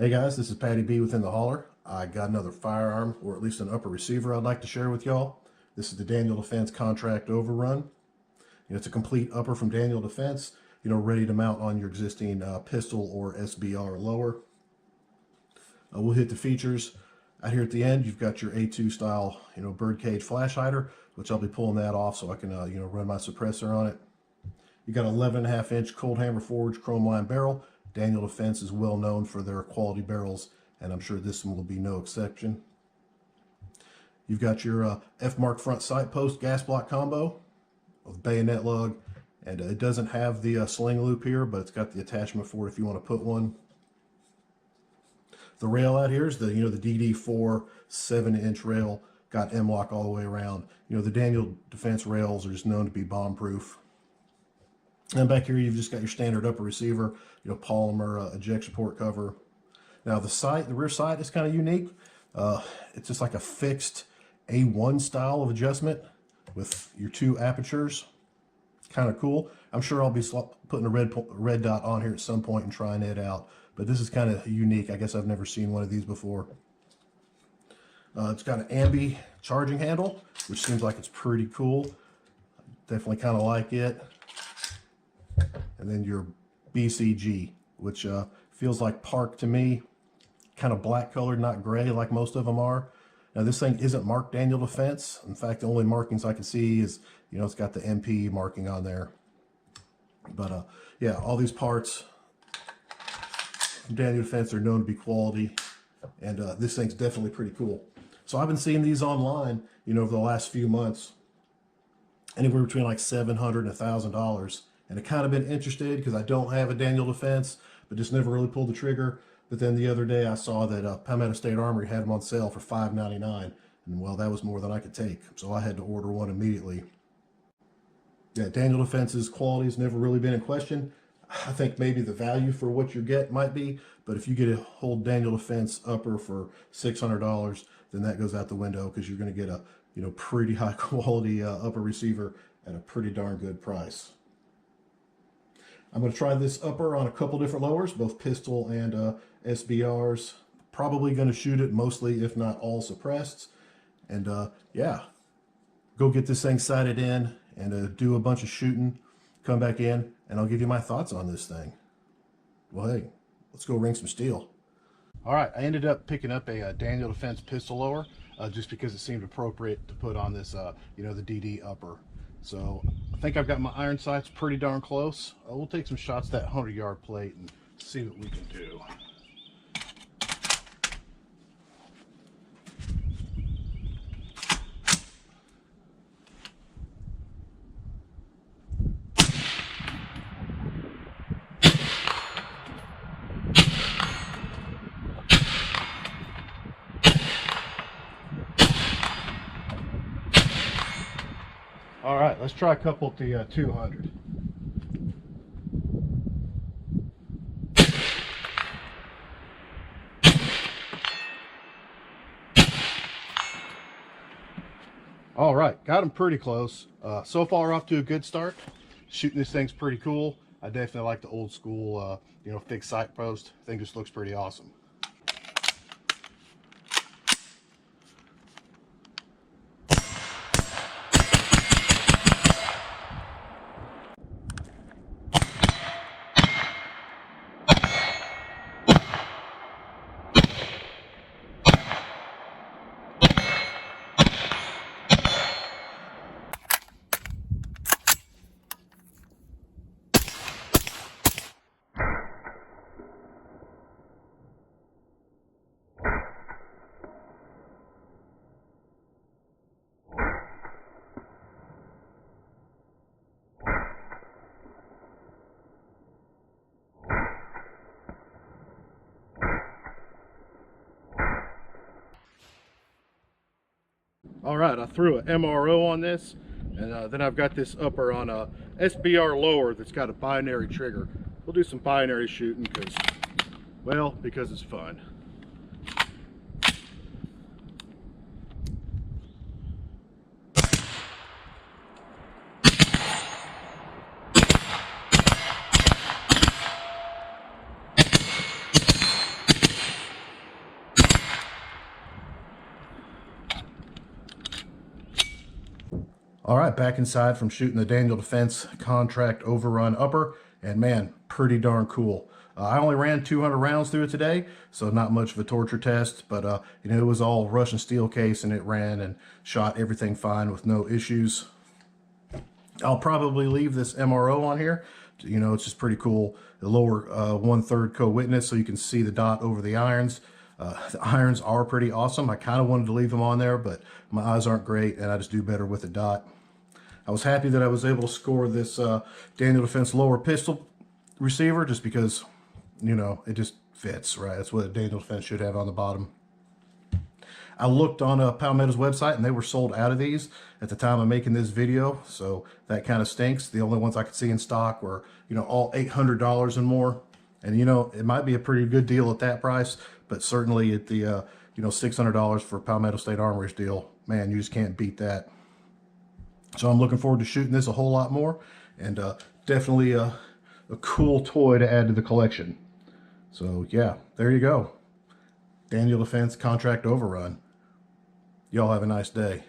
Hey guys, this is Patty B within the hauler. I got another firearm, or at least an upper receiver I'd like to share with y'all. This is the Daniel Defense Contract Overrun. It's a complete upper from Daniel Defense, ready to mount on your existing pistol or SBR lower. We'll hit the features. Out here at the end, you've got your A2 style, birdcage flash hider, which I'll be pulling that off so I can, run my suppressor on it. You got an 11.5 inch cold hammer forged chrome line barrel. Daniel Defense is well known for their quality barrels, and I'm sure this one will be no exception. You've got your F-Mark front sight post gas block combo with bayonet lug, and it doesn't have the sling loop here, but it's got the attachment for it if you want to put one. The rail out here is the the DD4 7-inch rail, got M-lock all the way around. The Daniel Defense rails are just known to be bomb proof. And back here, you've just got your standard upper receiver, polymer ejection port cover. Now the rear sight is kind of unique. It's just like a fixed A1 style of adjustment with your two apertures. Kind of cool. I'm sure I'll be putting a red dot on here at some point and trying it out. But this is kind of unique. I guess I've never seen one of these before. It's got an ambi charging handle, which seems like it's pretty cool. Definitely kind of like it. And then your BCG, which feels like Park to me, kind of black colored, not gray like most of them are. Now this thing isn't marked Daniel Defense. In fact, the only markings I can see is, it's got the MP marking on there. But yeah, all these parts from Daniel Defense are known to be quality, and this thing's definitely pretty cool. So I've been seeing these online, over the last few months, anywhere between like $700 and $1,000. And I kind of been interested because I don't have a Daniel Defense, but just never really pulled the trigger. But then the other day I saw that Palmetto State Armory had them on sale for $5.99. And well, that was more than I could take. So I had to order one immediately. Yeah, Daniel Defense's quality has never really been in question. I think maybe the value for what you get might be, but if you get a whole Daniel Defense upper for $600, then that goes out the window because you're going to get a pretty high quality upper receiver at a pretty darn good price. I'm going to try this upper on a couple different lowers, both pistol and SBRs. Probably going to shoot it mostly, if not all, suppressed. And yeah, go get this thing sighted in and do a bunch of shooting, come back in, and I'll give you my thoughts on this thing. Well, hey, let's go ring some steel. All right, I ended up picking up a Daniel Defense pistol lower just because it seemed appropriate to put on this, the DD upper. So I think I've got my iron sights pretty darn close. We'll take some shots at that 100-yard plate and see what we can do. All right, let's try a couple at the 200. All right, got them pretty close. So far off to a good start. Shooting this thing's pretty cool. I definitely like the old school, fixed sight post. I think this looks pretty awesome. All right, I threw an MRO on this, and then I've got this upper on a SBR lower that's got a binary trigger. We'll do some binary shooting because it's fun. All right, back inside from shooting the Daniel Defense Contract Overrun Upper, and man, pretty darn cool. I only ran 200 rounds through it today, so not much of a torture test, but you know, it was all Russian steel case, and it ran and shot everything fine with no issues. I'll probably leave this MRO on here. You know, it's just pretty cool. The lower 1/3 co-witness, so you can see the dot over the irons. The irons are pretty awesome. I kind of wanted to leave them on there, but my eyes aren't great, and I just do better with the dot. I was happy that I was able to score this Daniel Defense lower pistol receiver, just because, you know, it just fits, right? That's what a Daniel Defense should have on the bottom. I looked on Palmetto's website, and they were sold out of these at the time of making this video, so that kind of stinks. The only ones I could see in stock were, you know, all $800 and more. And, you know, it might be a pretty good deal at that price, but certainly at the, you know, $600 for Palmetto State Armory's deal, man, you just can't beat that. So I'm looking forward to shooting this a whole lot more, and definitely a cool toy to add to the collection. So yeah, there you go. Daniel Defense Contract Overrun. Y'all have a nice day.